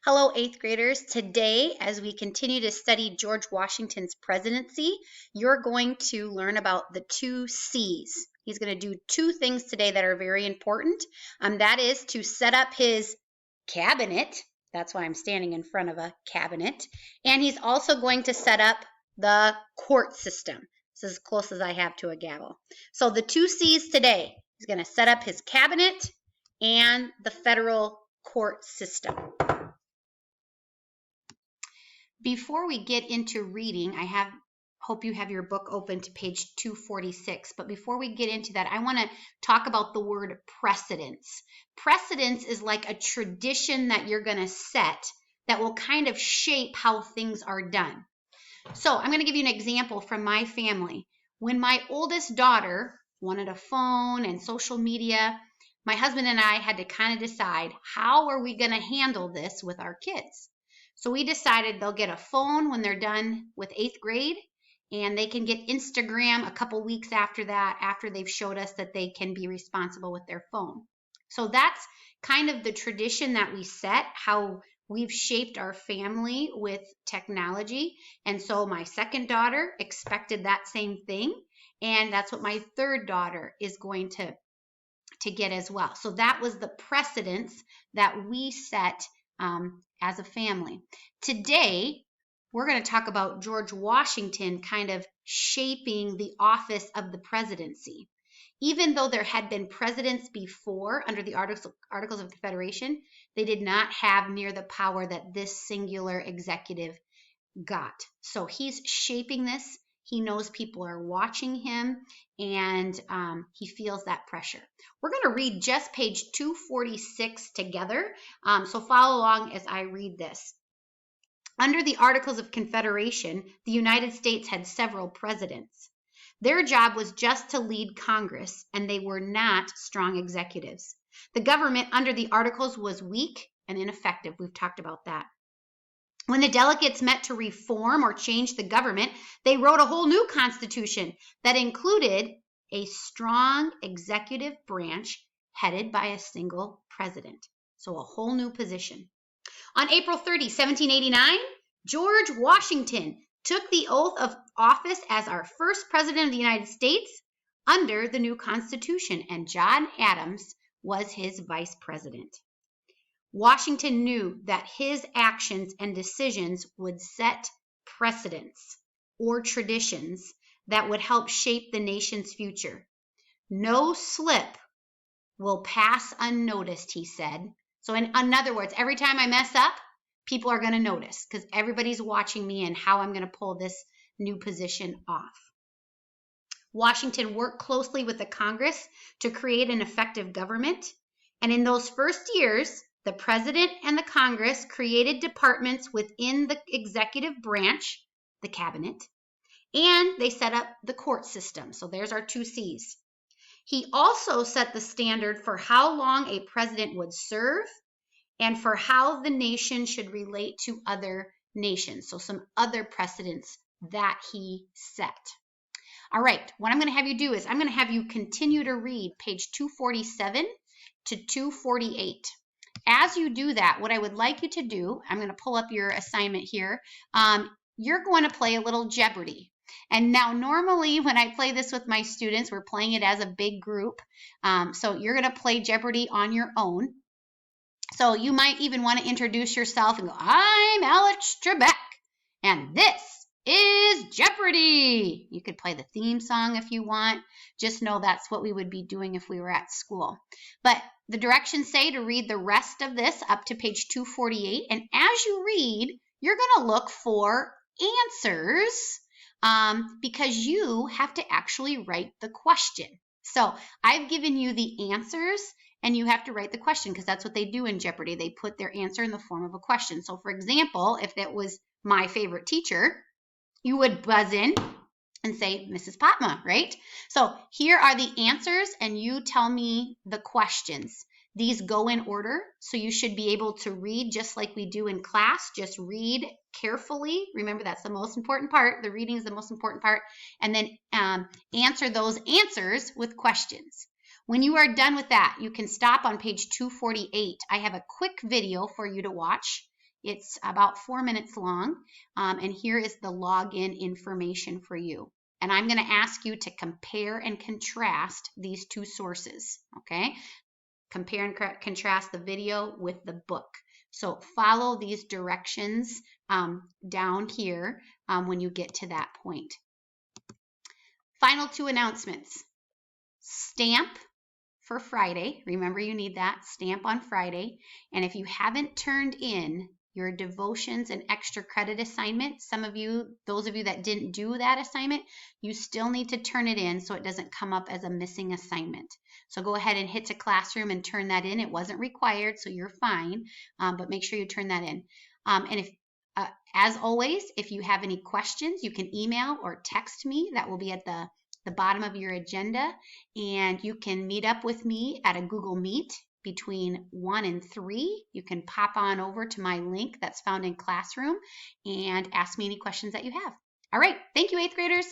Hello, 8th graders. Today, as we continue to study George Washington's presidency, you're going to learn about the 2 C's. He's going to do 2 things today that are very important. That is to set up his cabinet. That's why I'm standing in front of a cabinet. And he's also going to set up the court system. This is as close as I have to a gavel. So the 2 C's today, he's going to set up his cabinet and the federal court system. Before we get into reading, hope you have your book open to page 246. But before we get into that, I want to talk about the word precedence. Precedence is like a tradition that you're going to set that will kind of shape how things are done. So I'm going to give you an example from my family. When my oldest daughter wanted a phone and social media, my husband and I had to kind of decide, how are we going to handle this with our kids? So we decided they'll get a phone when they're done with 8th grade, and they can get Instagram a couple weeks after that, after they've showed us that they can be responsible with their phone. So that's kind of the tradition that we set, how we've shaped our family with technology. And so my second daughter expected that same thing, and that's what my third daughter is going to get as well. So that was the precedence that we set as a family. Today, we're going to talk about George Washington kind of shaping the office of the presidency. Even though there had been presidents before under the Articles of Confederation, they did not have near the power that this singular executive got. So he's shaping this. He knows people are watching him, and he feels that pressure. We're going to read just page 246 together, so follow along as I read this. Under the Articles of Confederation, the United States had several presidents. Their job was just to lead Congress, and they were not strong executives. The government under the Articles was weak and ineffective. We've talked about that. When the delegates met to reform or change the government, they wrote a whole new constitution that included a strong executive branch headed by a single president. So a whole new position. On April 30, 1789, George Washington took the oath of office as our first president of the United States under the new Constitution, and John Adams was his vice president. Washington knew that his actions and decisions would set precedents or traditions that would help shape the nation's future. No slip will pass unnoticed, he said. So in other words, every time I mess up, people are going to notice because everybody's watching me and how I'm going to pull this new position off. Washington worked closely with the Congress to create an effective government. And in those first years, the president and the Congress created departments within the executive branch, the cabinet, and they set up the court system. So there's our 2 C's. He also set the standard for how long a president would serve and for how the nation should relate to other nations. So some other precedents that he set. All right, what I'm going to have you do is I'm going to have you continue to read page 247 to 248. As you do that, what I would like you to do, I'm going to pull up your assignment here. You're going to play a little Jeopardy. And now normally when I play this with my students, we're playing it as a big group. So you're going to play Jeopardy on your own. So you might even want to introduce yourself and go, I'm Alex Trebek, and this is Jeopardy! You could play the theme song if you want. Just know that's what we would be doing if we were at school. But the directions say to read the rest of this up to page 248. And as you read, you're going to look for answers because you have to actually write the question. So I've given you the answers, and you have to write the question because that's what they do in Jeopardy. They put their answer in the form of a question. So for example, if that was my favorite teacher, you would buzz in and say, Mrs. Patma, right? So here are the answers, and you tell me the questions. These go in order, so you should be able to read just like we do in class. Just read carefully. Remember, that's the most important part. The reading is the most important part. And then answer those answers with questions. When you are done with that, you can stop on page 248. I have a quick video for you to watch. It's about 4 minutes long, and here is the login information for you. And I'm going to ask you to compare and contrast these two sources, okay? Compare and contrast the video with the book. So follow these directions down here when you get to that point. Final two announcements. Stamp for Friday. Remember, you need that stamp on Friday. And if you haven't turned in your devotions and extra credit assignment, some of you, those of you that didn't do that assignment, you still need to turn it in so it doesn't come up as a missing assignment. So go ahead and hit to Classroom and turn that in. It wasn't required, so you're fine, but make sure you turn that in. And if as always, if you have any questions, you can email or text me. That will be at the bottom of your agenda, and you can meet up with me at a Google Meet between 1 and 3. You can pop on over to my link that's found in Classroom and ask me any questions that you have. All right, thank you, 8th graders.